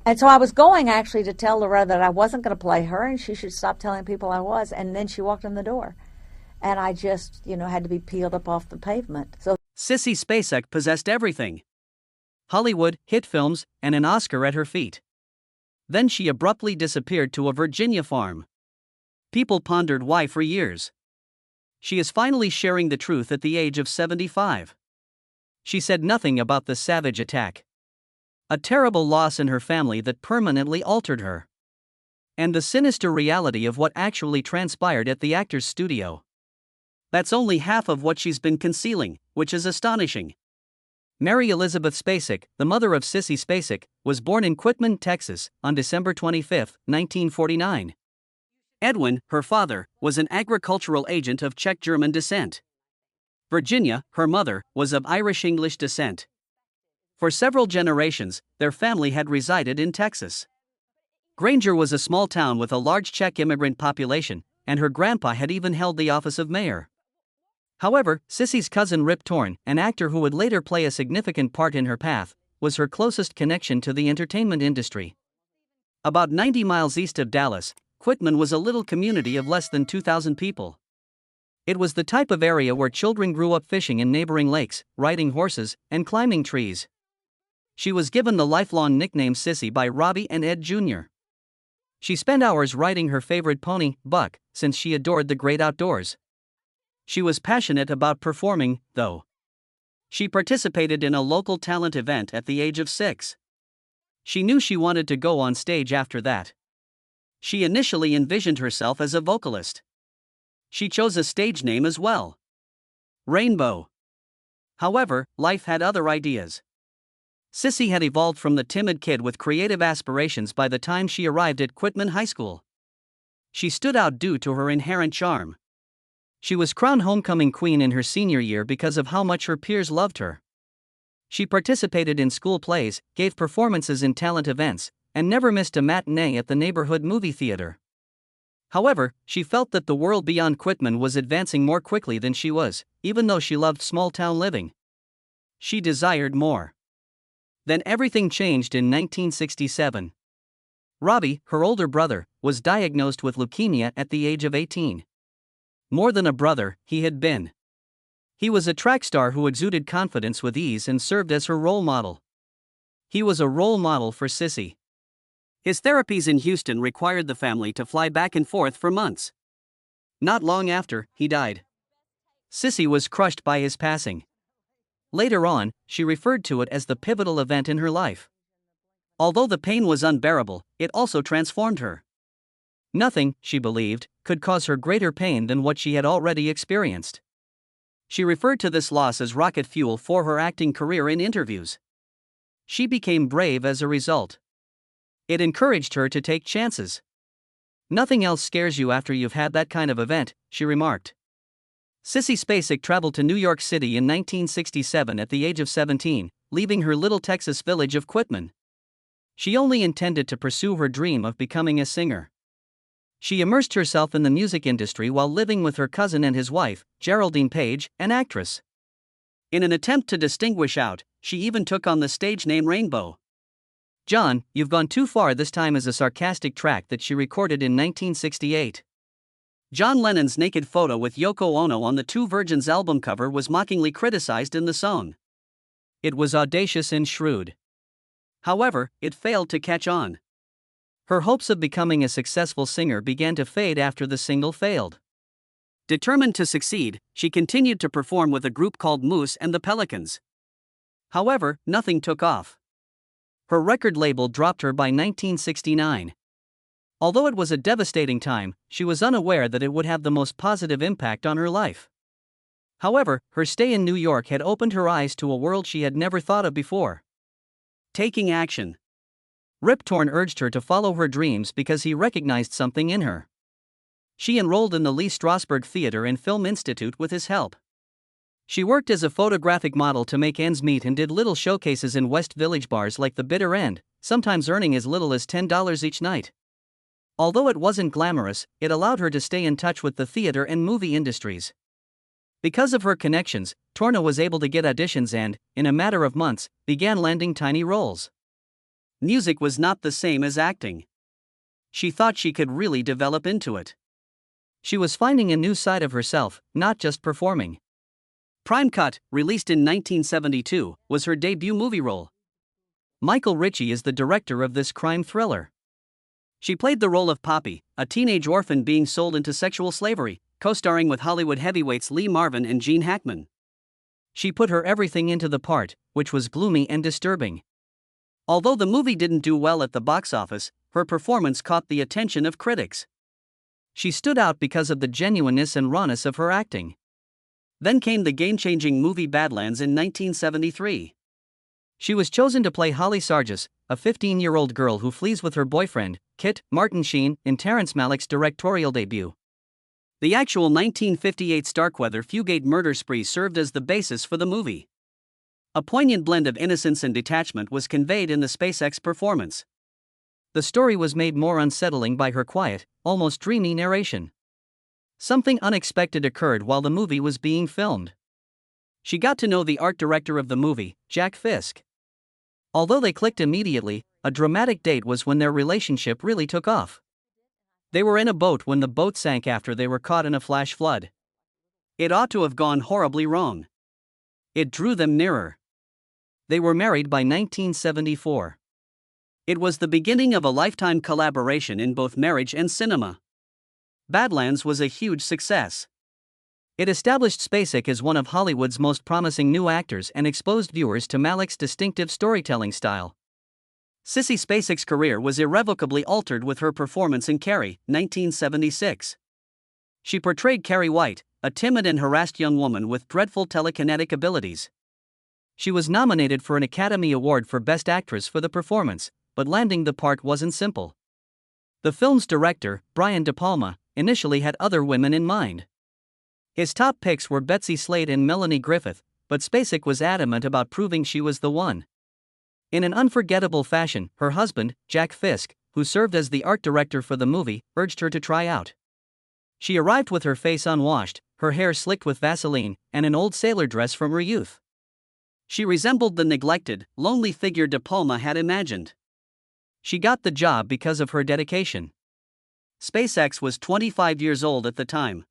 And so I was going actually to tell Loretta that I wasn't going to play her and she should stop telling people I was. And then she walked in the door. And I just, had to be peeled up off the pavement. So Sissy Spacek possessed everything: Hollywood, hit films, and an Oscar at her feet. Then she abruptly disappeared to a Virginia farm. People pondered why for years. She is finally sharing the truth at the age of 75. She said nothing about the savage attack. A terrible loss in her family that permanently altered her. And the sinister reality of what actually transpired at the actor's studio. That's only half of what she's been concealing, which is astonishing. Mary Elizabeth Spacek, the mother of Sissy Spacek, was born in Quitman, Texas, on December 25, 1949. Edwin, her father, was an agricultural agent of Czech-German descent. Virginia, her mother, was of Irish-English descent. For several generations, their family had resided in Texas. Granger was a small town with a large Czech immigrant population, and her grandpa had even held the office of mayor. However, Sissy's cousin Rip Torn, an actor who would later play a significant part in her path, was her closest connection to the entertainment industry. About 90 miles east of Dallas, Quitman was a little community of less than 2,000 people. It was the type of area where children grew up fishing in neighboring lakes, riding horses, and climbing trees. She was given the lifelong nickname Sissy by Robbie and Ed Jr. She spent hours riding her favorite pony, Buck, since she adored the great outdoors. She was passionate about performing, though. She participated in a local talent event at the age of 6. She knew she wanted to go on stage after that. She initially envisioned herself as a vocalist. She chose a stage name as well: Rainbow. However, life had other ideas. Sissy had evolved from the timid kid with creative aspirations by the time she arrived at Quitman High School. She stood out due to her inherent charm. She was crowned homecoming queen in her senior year because of how much her peers loved her. She participated in school plays, gave performances in talent events, and never missed a matinee at the neighborhood movie theater. However, she felt that the world beyond Quitman was advancing more quickly than she was, even though she loved small-town living. She desired more. Then everything changed in 1967. Robbie, her older brother, was diagnosed with leukemia at the age of 18. More than a brother, he had been. He was a track star who exuded confidence with ease and served as her role model. He was a role model for Sissy. His therapies in Houston required the family to fly back and forth for months. Not long after, he died. Sissy was crushed by his passing. Later on, she referred to it as the pivotal event in her life. Although the pain was unbearable, it also transformed her. Nothing, she believed, could cause her greater pain than what she had already experienced. She referred to this loss as rocket fuel for her acting career in interviews. She became brave as a result. It encouraged her to take chances. "Nothing else scares you after you've had that kind of event," she remarked. Sissy Spacek traveled to New York City in 1967 at the age of 17, leaving her little Texas village of Quitman. She only intended to pursue her dream of becoming a singer. She immersed herself in the music industry while living with her cousin and his wife, Geraldine Page, an actress. In an attempt to distinguish out, she even took on the stage name Rainbow. "John, You've Gone Too Far" this time is a sarcastic track that she recorded in 1968. John Lennon's naked photo with Yoko Ono on the Two Virgins album cover was mockingly criticized in the song. It was audacious and shrewd. However, it failed to catch on. Her hopes of becoming a successful singer began to fade after the single failed. Determined to succeed, she continued to perform with a group called Moose and the Pelicans. However, nothing took off. Her record label dropped her by 1969. Although it was a devastating time, she was unaware that it would have the most positive impact on her life. However, her stay in New York had opened her eyes to a world she had never thought of before. Taking action. Rip Torn urged her to follow her dreams because he recognized something in her. She enrolled in the Lee Strasberg Theater and Film Institute with his help. She worked as a photographic model to make ends meet and did little showcases in West Village bars like the Bitter End, sometimes earning as little as $10 each night. Although it wasn't glamorous, it allowed her to stay in touch with the theater and movie industries. Because of her connections, Torna was able to get auditions and, in a matter of months, began landing tiny roles. music was not the same as acting. She thought she could really develop into it. She was finding a new side of herself, not just performing. Prime Cut, released in 1972, was her debut movie role. Michael Ritchie is the director of this crime thriller. She played the role of Poppy, a teenage orphan being sold into sexual slavery, co-starring with Hollywood heavyweights Lee Marvin and Gene Hackman. She put her everything into the part, which was gloomy and disturbing. Although the movie didn't do well at the box office, her performance caught the attention of critics. She stood out because of the genuineness and rawness of her acting. Then came the game-changing movie Badlands in 1973. She was chosen to play Holly Sargis, a 15-year-old girl who flees with her boyfriend, Kit Martin Sheen, in Terrence Malick's directorial debut. The actual 1958 Starkweather Fugate murder spree served as the basis for the movie. A poignant blend of innocence and detachment was conveyed in the Spacek performance. The story was made more unsettling by her quiet, almost dreamy narration. Something unexpected occurred while the movie was being filmed. She got to know the art director of the movie, Jack Fisk. Although they clicked immediately, a dramatic date was when their relationship really took off. They were in a boat when the boat sank after they were caught in a flash flood. It ought to have gone horribly wrong. It drew them nearer. They were married by 1974. It was the beginning of a lifetime collaboration in both marriage and cinema. Badlands was a huge success. It established Spacek as one of Hollywood's most promising new actors and exposed viewers to Malick's distinctive storytelling style. Sissy Spacek's career was irrevocably altered with her performance in Carrie, 1976. She portrayed Carrie White, a timid and harassed young woman with dreadful telekinetic abilities. She was nominated for an Academy Award for Best Actress for the performance, but landing the part wasn't simple. The film's director, Brian De Palma, initially had other women in mind. His top picks were Betsy Slade and Melanie Griffith, but Spacek was adamant about proving she was the one. In an unforgettable fashion, her husband, Jack Fisk, who served as the art director for the movie, urged her to try out. She arrived with her face unwashed, her hair slicked with Vaseline, and an old sailor dress from her youth. She resembled the neglected, lonely figure De Palma had imagined. She got the job because of her dedication. Spacek was 25 years old at the time.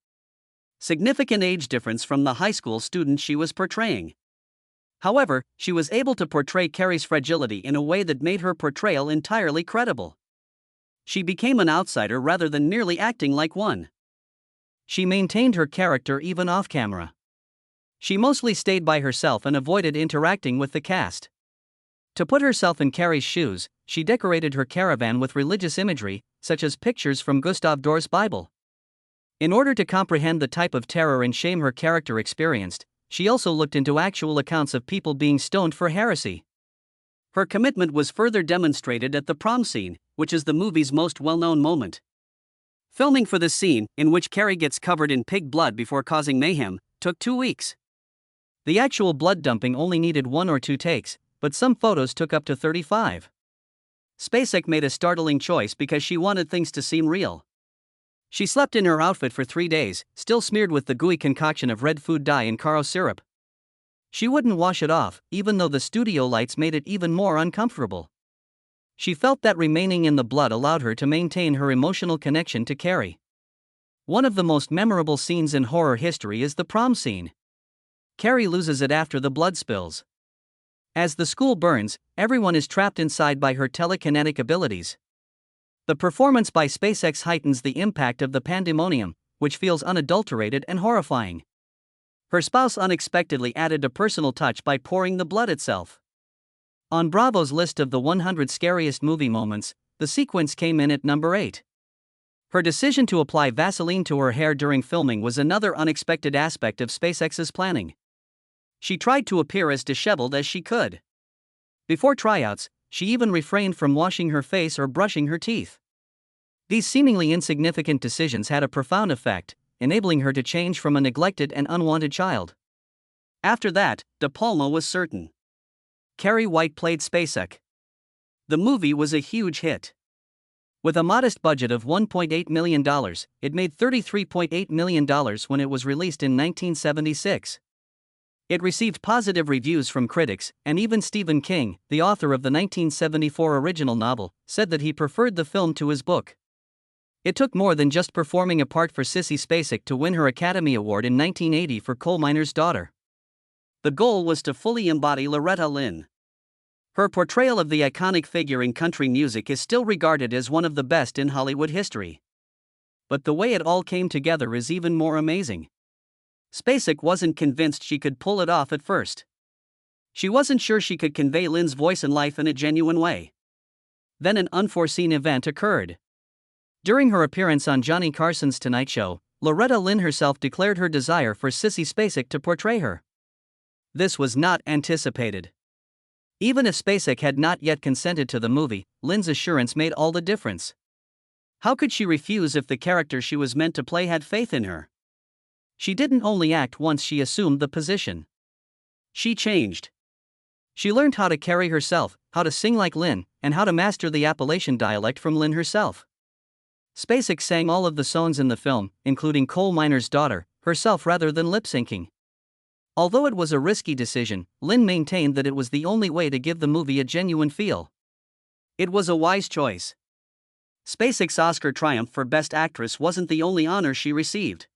Significant age difference from the high school student she was portraying. However, she was able to portray Carrie's fragility in a way that made her portrayal entirely credible. She became an outsider rather than merely acting like one. She maintained her character even off camera. She mostly stayed by herself and avoided interacting with the cast. To put herself in Carrie's shoes, she decorated her caravan with religious imagery, such as pictures from Gustav Dorf's Bible. In order to comprehend the type of terror and shame her character experienced, she also looked into actual accounts of people being stoned for heresy. Her commitment was further demonstrated at the prom scene, which is the movie's most well-known moment. Filming for this scene, in which Carrie gets covered in pig blood before causing mayhem, took 2 weeks. The actual blood dumping only needed 1 or 2 takes, but some photos took up to 35. Spacek made a startling choice because she wanted things to seem real. She slept in her outfit for 3 days, still smeared with the gooey concoction of red food dye and Caro syrup. She wouldn't wash it off, even though the studio lights made it even more uncomfortable. She felt that remaining in the blood allowed her to maintain her emotional connection to Carrie. One of the most memorable scenes in horror history is the prom scene. Carrie loses it after the blood spills. As the school burns, everyone is trapped inside by her telekinetic abilities. The performance by Spacek heightens the impact of the pandemonium, which feels unadulterated and horrifying. Her spouse unexpectedly added a personal touch by pouring the blood itself. On Bravo's list of the 100 scariest movie moments, the sequence came in at number 8. Her decision to apply Vaseline to her hair during filming was another unexpected aspect of Spacek's planning. She tried to appear as disheveled as she could. Before tryouts, she even refrained from washing her face or brushing her teeth. These seemingly insignificant decisions had a profound effect, enabling her to change from a neglected and unwanted child. After that, De Palma was certain. Carrie White played Spacek. The movie was a huge hit. With a modest budget of $1.8 million, it made $33.8 million when it was released in 1976. It received positive reviews from critics, and even Stephen King, the author of the 1974 original novel, said that he preferred the film to his book. It took more than just performing a part for Sissy Spacek to win her Academy Award in 1980 for Coal Miner's Daughter. The goal was to fully embody Loretta Lynn. Her portrayal of the iconic figure in country music is still regarded as one of the best in Hollywood history. But the way it all came together is even more amazing. Spacek wasn't convinced she could pull it off at first. She wasn't sure she could convey Lynn's voice and life in a genuine way. Then an unforeseen event occurred. During her appearance on Johnny Carson's Tonight Show, Loretta Lynn herself declared her desire for Sissy Spacek to portray her. This was not anticipated. Even if Spacek had not yet consented to the movie, Lynn's assurance made all the difference. How could she refuse if the character she was meant to play had faith in her? She didn't only act once she assumed the position. She changed. She learned how to carry herself, how to sing like Lynn, and how to master the Appalachian dialect from Lynn herself. Spacek sang all of the songs in the film, including Coal Miner's Daughter, herself rather than lip-syncing. Although it was a risky decision, Lynn maintained that it was the only way to give the movie a genuine feel. It was a wise choice. Spacek's Oscar triumph for Best Actress wasn't the only honor she received.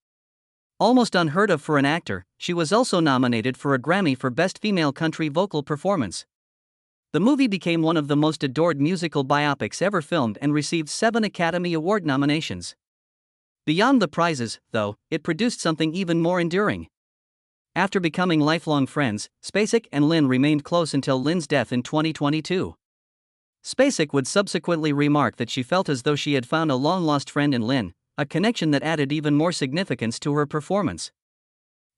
Almost unheard of for an actor, she was also nominated for a Grammy for Best Female Country Vocal Performance. The movie became one of the most adored musical biopics ever filmed and received 7 Academy Award nominations. Beyond the prizes, though, it produced something even more enduring. After becoming lifelong friends, Spacek and Lynn remained close until Lynn's death in 2022. Spacek would subsequently remark that she felt as though she had found a long-lost friend in Lynn, a connection that added even more significance to her performance.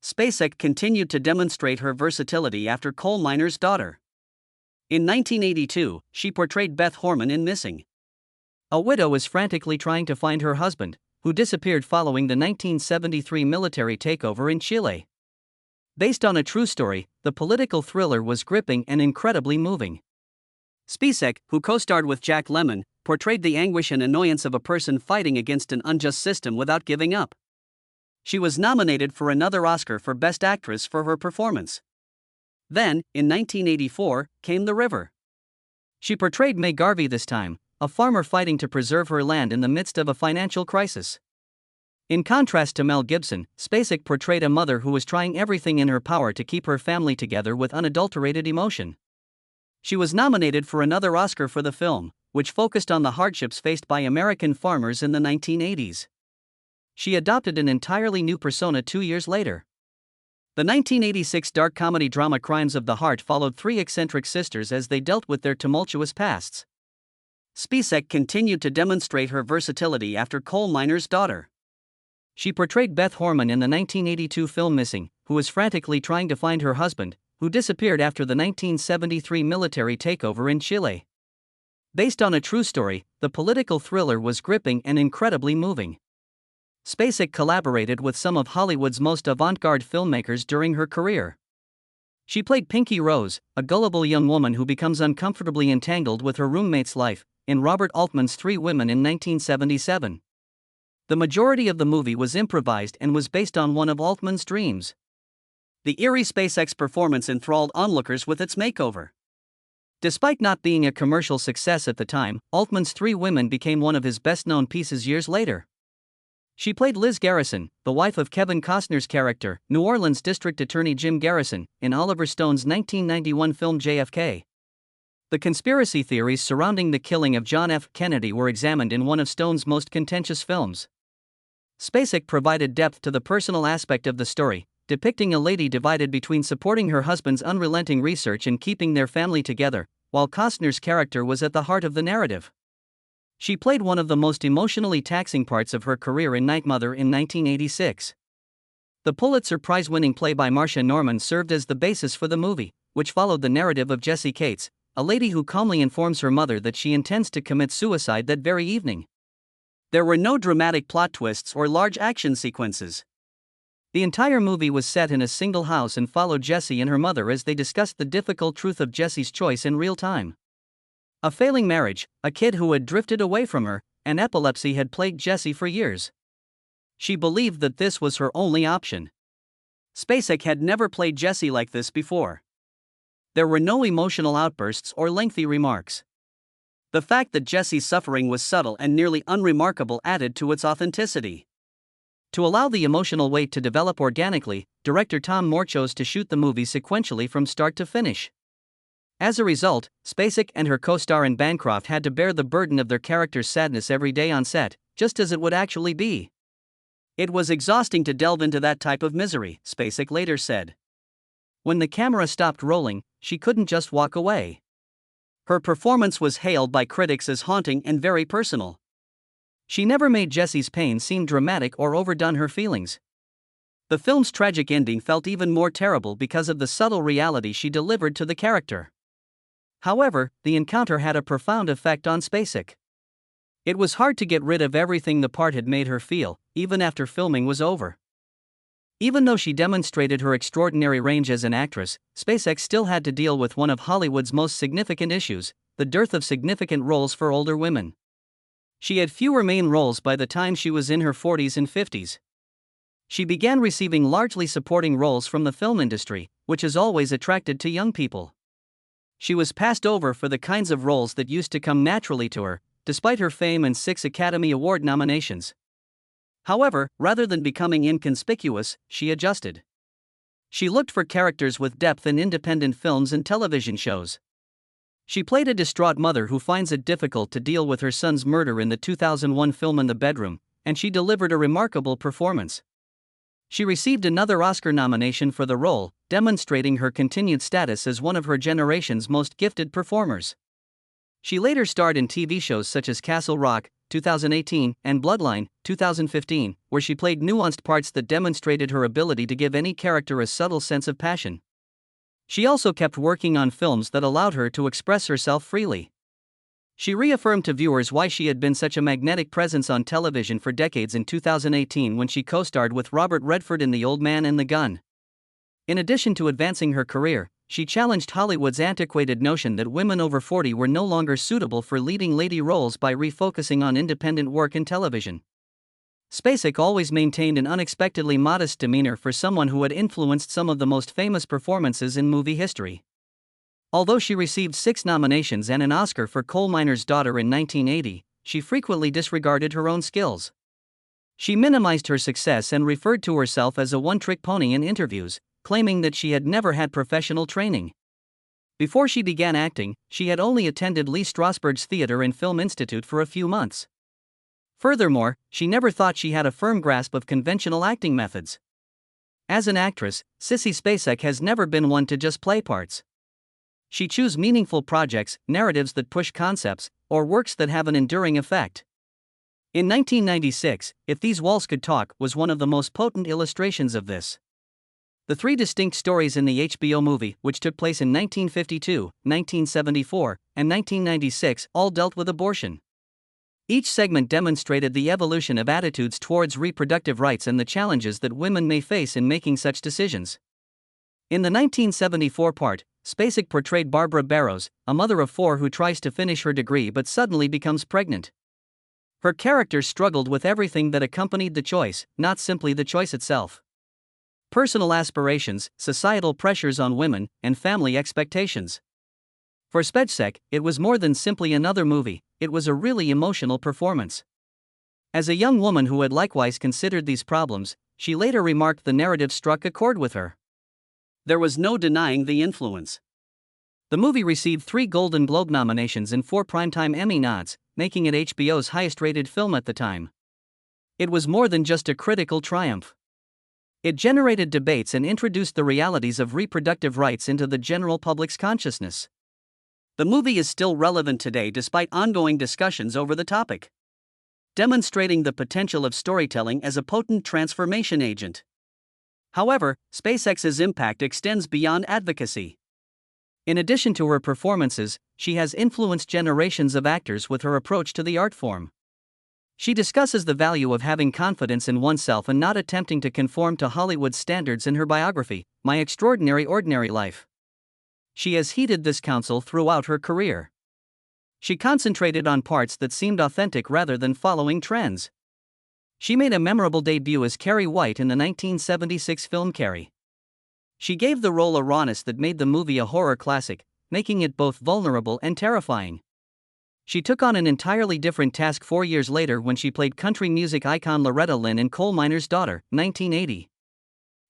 Spacek continued to demonstrate her versatility after Coal Miner's Daughter. In 1982, she portrayed Beth Horman in Missing. A widow is frantically trying to find her husband, who disappeared following the 1973 military takeover in Chile. Based on a true story, the political thriller was gripping and incredibly moving. Spacek, who co-starred with Jack Lemmon, portrayed the anguish and annoyance of a person fighting against an unjust system without giving up. She was nominated for another Oscar for Best Actress for her performance. Then, in 1984, came The River. She portrayed May Garvey this time, a farmer fighting to preserve her land in the midst of a financial crisis. In contrast to Mel Gibson, Spacek portrayed a mother who was trying everything in her power to keep her family together with unadulterated emotion. She was nominated for another Oscar for the film, which focused on the hardships faced by American farmers in the 1980s. She adopted an entirely new persona 2 years later. The 1986 dark comedy drama Crimes of the Heart followed 3 eccentric sisters as they dealt with their tumultuous pasts. Spacek continued to demonstrate her versatility after Coal Miner's Daughter. She portrayed Beth Horman in the 1982 film Missing, who was frantically trying to find her husband, who disappeared after the 1973 military takeover in Chile. Based on a true story, the political thriller was gripping and incredibly moving. Spacek collaborated with some of Hollywood's most avant-garde filmmakers during her career. She played Pinky Rose, a gullible young woman who becomes uncomfortably entangled with her roommate's life, in Robert Altman's 3 Women in 1977. The majority of the movie was improvised and was based on one of Altman's dreams. The eerie Spacek's performance enthralled onlookers with its makeover. Despite not being a commercial success at the time, Altman's 3 Women became one of his best-known pieces years later. She played Liz Garrison, the wife of Kevin Costner's character, New Orleans District Attorney Jim Garrison, in Oliver Stone's 1991 film JFK. The conspiracy theories surrounding the killing of John F. Kennedy were examined in one of Stone's most contentious films. Spacek provided depth to the personal aspect of the story, depicting a lady divided between supporting her husband's unrelenting research and keeping their family together, while Costner's character was at the heart of the narrative. She played one of the most emotionally taxing parts of her career in Night Mother in 1986. The Pulitzer Prize-winning play by Marcia Norman served as the basis for the movie, which followed the narrative of Jessie Cates, a lady who calmly informs her mother that she intends to commit suicide that very evening. There were no dramatic plot twists or large action sequences. The entire movie was set in a single house and followed Jessie and her mother as they discussed the difficult truth of Jessie's choice in real time. A failing marriage, a kid who had drifted away from her, and epilepsy had plagued Jessie for years. She believed that this was her only option. Spacek had never played Jessie like this before. There were no emotional outbursts or lengthy remarks. The fact that Jessie's suffering was subtle and nearly unremarkable added to its authenticity. To allow the emotional weight to develop organically, director Tom Moore chose to shoot the movie sequentially from start to finish. As a result, Spacek and her co-star in Bancroft had to bear the burden of their character's sadness every day on set, just as it would actually be. It was exhausting to delve into that type of misery, Spacek later said. When the camera stopped rolling, she couldn't just walk away. Her performance was hailed by critics as haunting and very personal. She never made Jessie's pain seem dramatic or overdone her feelings. The film's tragic ending felt even more terrible because of the subtle reality she delivered to the character. However, the encounter had a profound effect on Spacek. It was hard to get rid of everything the part had made her feel, even after filming was over. Even though she demonstrated her extraordinary range as an actress, Spacek still had to deal with one of Hollywood's most significant issues: the dearth of significant roles for older women. She had fewer main roles by the time she was in her 40s and 50s. She began receiving largely supporting roles from the film industry, which has always attracted to young people. She was passed over for the kinds of roles that used to come naturally to her, despite her fame and 6 Academy Award nominations. However, rather than becoming inconspicuous, she adjusted. She looked for characters with depth in independent films and television shows. She played a distraught mother who finds it difficult to deal with her son's murder in the 2001 film In the Bedroom, and she delivered a remarkable performance. She received another Oscar nomination for the role, demonstrating her continued status as one of her generation's most gifted performers. She later starred in TV shows such as Castle Rock, 2018, and Bloodline, 2015, where she played nuanced parts that demonstrated her ability to give any character a subtle sense of passion. She also kept working on films that allowed her to express herself freely. She reaffirmed to viewers why she had been such a magnetic presence on television for decades in 2018 when she co-starred with Robert Redford in The Old Man and the Gun. In addition to advancing her career, she challenged Hollywood's antiquated notion that women over 40 were no longer suitable for leading lady roles by refocusing on independent work in television. Spacek always maintained an unexpectedly modest demeanor for someone who had influenced some of the most famous performances in movie history. Although she received 6 nominations and an Oscar for Coal Miner's Daughter in 1980, she frequently disregarded her own skills. She minimized her success and referred to herself as a one-trick pony in interviews, claiming that she had never had professional training. Before she began acting, she had only attended Lee Strasberg's Theater and Film Institute for a few months. Furthermore, she never thought she had a firm grasp of conventional acting methods. As an actress, Sissy Spacek has never been one to just play parts. She chose meaningful projects, narratives that push concepts, or works that have an enduring effect. In 1996, If These Walls Could Talk was one of the most potent illustrations of this. The 3 distinct stories in the HBO movie, which took place in 1952, 1974, and 1996, all dealt with abortion. Each segment demonstrated the evolution of attitudes towards reproductive rights and the challenges that women may face in making such decisions. In the 1974 part, Spacek portrayed Barbara Barrows, a mother of 4 who tries to finish her degree but suddenly becomes pregnant. Her character struggled with everything that accompanied the choice, not simply the choice itself. Personal aspirations, societal pressures on women, and family expectations. For Spacek, it was more than simply another movie, it was a really emotional performance. As a young woman who had likewise considered these problems, she later remarked the narrative struck a chord with her. There was no denying the influence. The movie received 3 Golden Globe nominations and 4 Primetime Emmy nods, making it HBO's highest-rated film at the time. It was more than just a critical triumph. It generated debates and introduced the realities of reproductive rights into the general public's consciousness. The movie is still relevant today despite ongoing discussions over the topic, demonstrating the potential of storytelling as a potent transformation agent. However, Spacek's impact extends beyond advocacy. In addition to her performances, she has influenced generations of actors with her approach to the art form. She discusses the value of having confidence in oneself and not attempting to conform to Hollywood standards in her biography, My Extraordinary Ordinary Life. She has heeded this counsel throughout her career. She concentrated on parts that seemed authentic rather than following trends. She made a memorable debut as Carrie White in the 1976 film Carrie. She gave the role a rawness that made the movie a horror classic, making it both vulnerable and terrifying. She took on an entirely different task 4 years later when she played country music icon Loretta Lynn in Coal Miner's Daughter, 1980.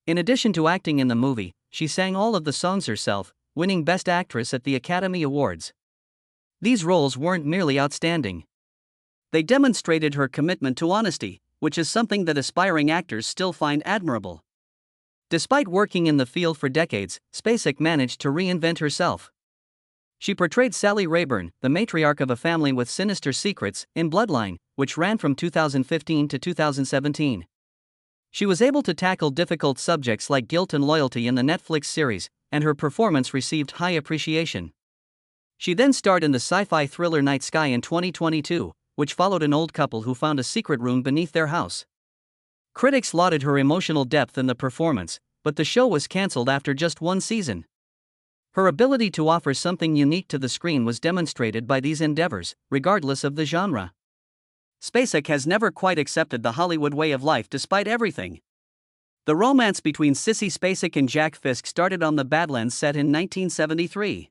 In addition to acting in the movie, she sang all of the songs herself, winning Best Actress at the Academy Awards. These roles weren't merely outstanding. They demonstrated her commitment to honesty, which is something that aspiring actors still find admirable. Despite working in the field for decades, Spacek managed to reinvent herself. She portrayed Sally Rayburn, the matriarch of a family with sinister secrets, in Bloodline, which ran from 2015 to 2017. She was able to tackle difficult subjects like guilt and loyalty in the Netflix series, and her performance received high appreciation. She then starred in the sci-fi thriller Night Sky in 2022, which followed an old couple who found a secret room beneath their house. Critics lauded her emotional depth in the performance, but the show was cancelled after just one season. Her ability to offer something unique to the screen was demonstrated by these endeavors, regardless of the genre. Spacek has never quite accepted the Hollywood way of life despite everything. The romance between Sissy Spacek and Jack Fisk started on the Badlands set in 1973.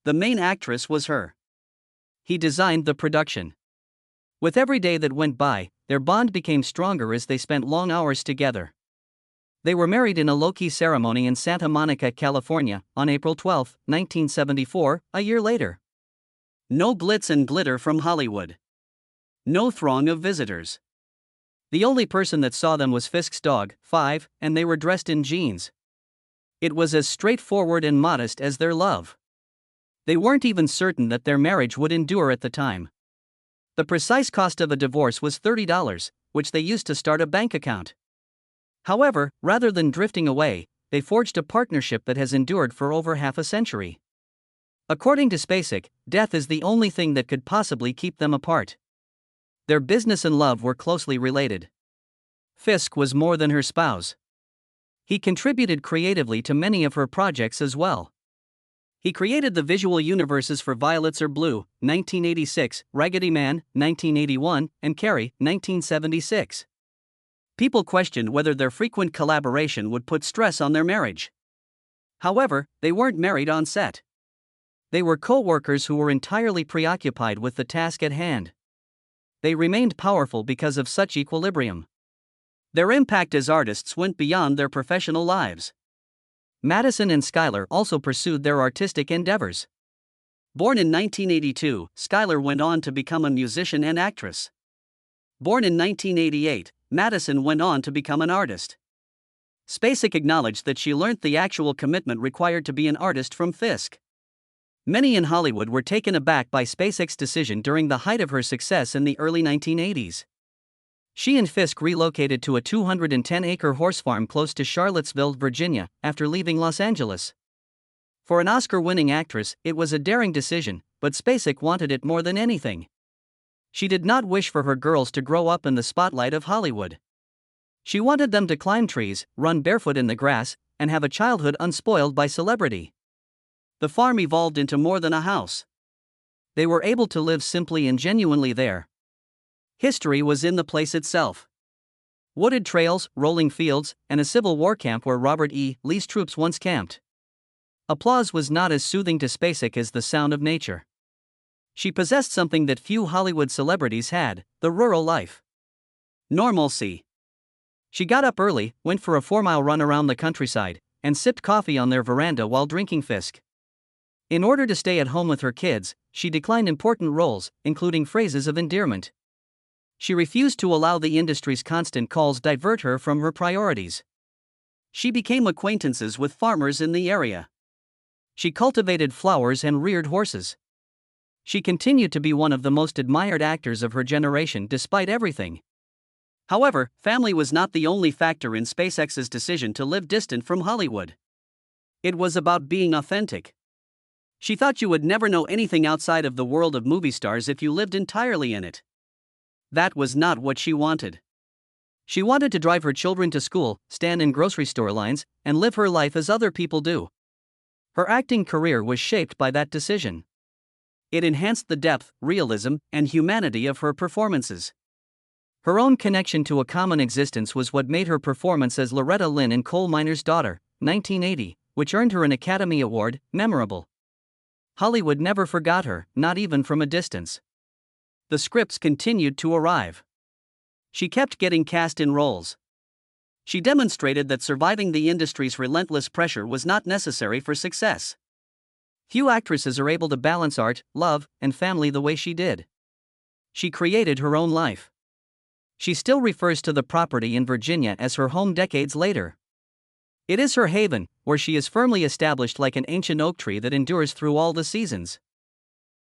The main actress was her. He designed the production. With every day that went by, their bond became stronger as they spent long hours together. They were married in a low-key ceremony in Santa Monica, California, on April 12, 1974, a year later. No glitz and glitter from Hollywood. No throng of visitors. The only person that saw them was Fisk's dog, Five, and they were dressed in jeans. It was as straightforward and modest as their love. They weren't even certain that their marriage would endure at the time. The precise cost of a divorce was $30, which they used to start a bank account. However, rather than drifting away, they forged a partnership that has endured for over half a century. According to Spacek, death is the only thing that could possibly keep them apart. Their business and love were closely related. Fisk was more than her spouse. He contributed creatively to many of her projects as well. He created the visual universes for Violets Are Blue, 1986, Raggedy Man, 1981, and Carrie, 1976. People questioned whether their frequent collaboration would put stress on their marriage. However, they weren't married on set. They were co-workers who were entirely preoccupied with the task at hand. They remained powerful because of such equilibrium. Their impact as artists went beyond their professional lives. Madison and Schuyler also pursued their artistic endeavors. Born in 1982, Schuyler went on to become a musician and actress. Born in 1988, Madison went on to become an artist. Spacek acknowledged that she learned the actual commitment required to be an artist from Fisk. Many in Hollywood were taken aback by Spacek's decision during the height of her success in the early 1980s. She and Fisk relocated to a 210-acre horse farm close to Charlottesville, Virginia, after leaving Los Angeles. For an Oscar-winning actress, it was a daring decision, but Spacek wanted it more than anything. She did not wish for her girls to grow up in the spotlight of Hollywood. She wanted them to climb trees, run barefoot in the grass, and have a childhood unspoiled by celebrity. The farm evolved into more than a house. They were able to live simply and genuinely there. History was in the place itself. Wooded trails, rolling fields, and a Civil War camp where Robert E. Lee's troops once camped. Applause was not as soothing to Spacek as the sound of nature. She possessed something that few Hollywood celebrities had, the rural life. Normalcy. She got up early, went for a 4-mile run around the countryside, and sipped coffee on their veranda while drinking Fisk. In order to stay at home with her kids, she declined important roles, including phrases of endearment. She refused to allow the industry's constant calls divert her from her priorities. She became acquaintances with farmers in the area. She cultivated flowers and reared horses. She continued to be one of the most admired actors of her generation despite everything. However, family was not the only factor in Spacek's decision to live distant from Hollywood. It was about being authentic. She thought you would never know anything outside of the world of movie stars if you lived entirely in it. That was not what she wanted. She wanted to drive her children to school, stand in grocery store lines, and live her life as other people do. Her acting career was shaped by that decision. It enhanced the depth, realism, and humanity of her performances. Her own connection to a common existence was what made her performance as Loretta Lynn in Coal Miner's Daughter, 1980, which earned her an Academy Award, memorable. Hollywood never forgot her, not even from a distance. The scripts continued to arrive. She kept getting cast in roles. She demonstrated that surviving the industry's relentless pressure was not necessary for success. Few actresses are able to balance art, love, and family the way she did. She created her own life. She still refers to the property in Virginia as her home decades later. It is her haven, where she is firmly established like an ancient oak tree that endures through all the seasons.